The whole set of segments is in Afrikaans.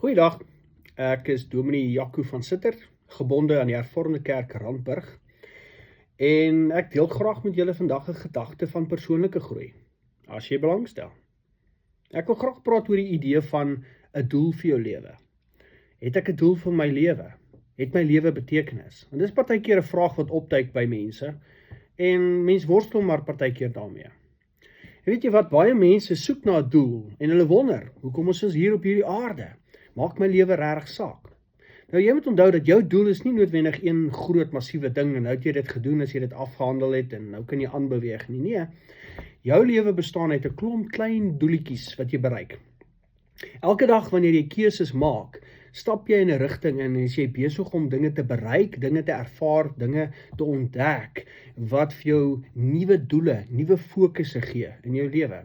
Goeiedag, ek is Dominee Jaco van Sitter, gebonde aan die Hervormde Kerk Randburg. En ek deel graag met julle vandag 'n gedagte van persoonlike groei, as jy belangstel. Ek wil graag praat oor die idee van 'n doel vir jou lewe. Het ek 'n doel vir my lewe? Het my lewe betekenis? Want dis partykeer 'n vraag wat opduik by mense, en mens worstel maar partykeer daarmee. En weet jy wat, baie mense soek na 'n doel, en hulle wonder, hoekom is ons hier op hierdie aarde? Maak my lewe regtig saak? Nou jy moet onthou dat jou doel is nie noodwendig een groot massiewe ding, en nou het jy dit gedoen as jy dit afgehandel het, en nou kan jy aanbeweeg nie. Nee, jou lewe bestaan uit 'n klomp klein doeletjies wat jy bereik. Elke dag wanneer jy keuses maak, stap jy in 'n rigting en is jy besig om dinge te bereik, dinge te ervaar, dinge te ontdek, wat vir jou nuwe doele, nuwe fokusse gee in jou lewe.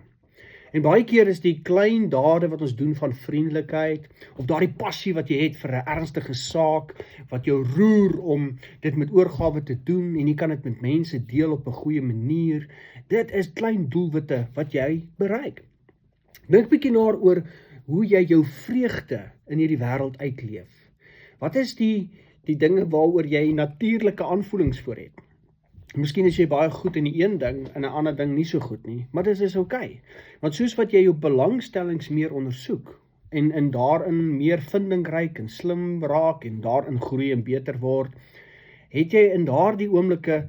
En baie keer is die klein dade wat ons doen van vriendelikheid, of daardie passie wat jy het vir 'n ernstige saak, wat jou roer om dit met oorgawe te doen, en jy kan dit met mense deel op 'n goeie manier, dit is klein doelwitte wat jy bereik. Dink bietjie na oor hoe jy jou vreugde in hierdie wêreld uitleef. Wat is die dinge waaroor jy natuurlike aanvoelings voor het? Miskien is jy baie goed in die een ding en 'n ander ding nie so goed nie, maar dit is oukei. Want soos wat jy jou belangstellings meer ondersoek en daarin meer vindingryk en slim raak en daarin groei en beter word, het jy in daardie oomblikke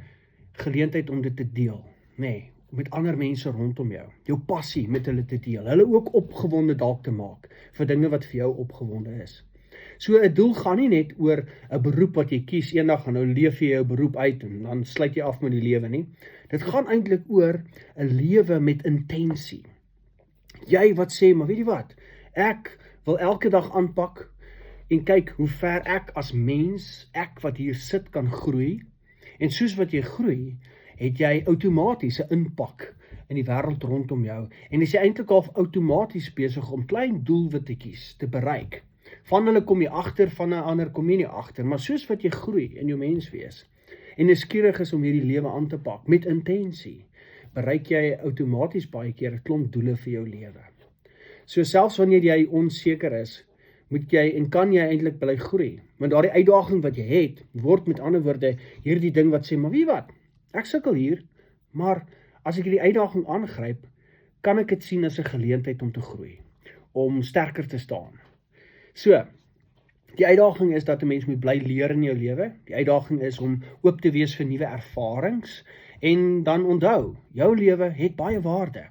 geleentheid om dit te deel, met ander mense rondom jou, jou passie met hulle te deel, hulle ook opgewonde dalk te maak vir dinge wat vir jou opgewonde is. So 'n doel gaan nie net oor 'n beroep wat jy kies eendag en nou leef jy jou beroep uit en dan sluit jy af met die lewe nie. Dit gaan eintlik oor 'n lewe met intensie. Jy wat sê, maar weet jy wat? Ek wil elke dag aanpak en kyk hoe ver ek as mens, ek wat hier sit, kan groei. En soos wat jy groei, het jy outomaties 'n impak in die wêreld rondom jou. En is jy eintlik al outomaties besig om klein doelwittetjies te bereik. Van hulle kom jy agter, van 'n ander kom jy nie agter, maar soos wat jy groei in jou menswees en nuuskierig is om hierdie lewe aan te pak met intensie, bereik jy outomaties baie keer 'n klomp doele vir jou lewe. So selfs wanneer jy onseker is, moet jy en kan jy eintlik bly groei. Want daardie uitdaging wat jy het, word met ander woorde hierdie ding wat sê, maar wie wat? Ek sukkel hier, maar as ek hierdie uitdaging aangryp, kan ek dit sien as 'n geleentheid om te groei, om sterker te staan. So, die uitdaging is dat 'n mens moet bly leer in jou lewe. Die uitdaging is om oop te wees vir nuwe ervarings. En dan onthou, jou lewe het baie waarde.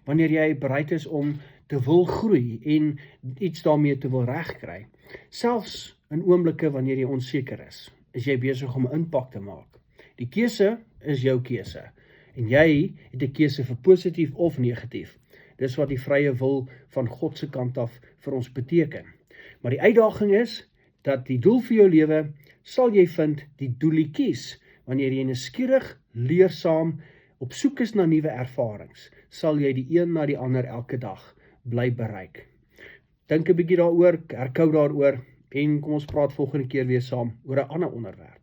Wanneer jy bereid is om te wil groei en iets daarmee te wil regkry. Selfs in oomblikke wanneer jy onseker is jy besig om 'n impak te maak. Die keuse is jou keuse. En jy het 'n keuse vir positief of negatief. Dis wat die vrye wil van God se kant af vir ons beteken. Maar die uitdaging is, dat die doel vir jou lewe, sal jy vind die doeletjies, wanneer jy nuuskierig, leersaam, op soek is na nuwe ervarings, sal jy die een na die ander elke dag bly bereik. Dink 'n bietjie daaroor, herkou daaroor, en kom ons praat volgende keer weer saam oor 'n ander onderwerp.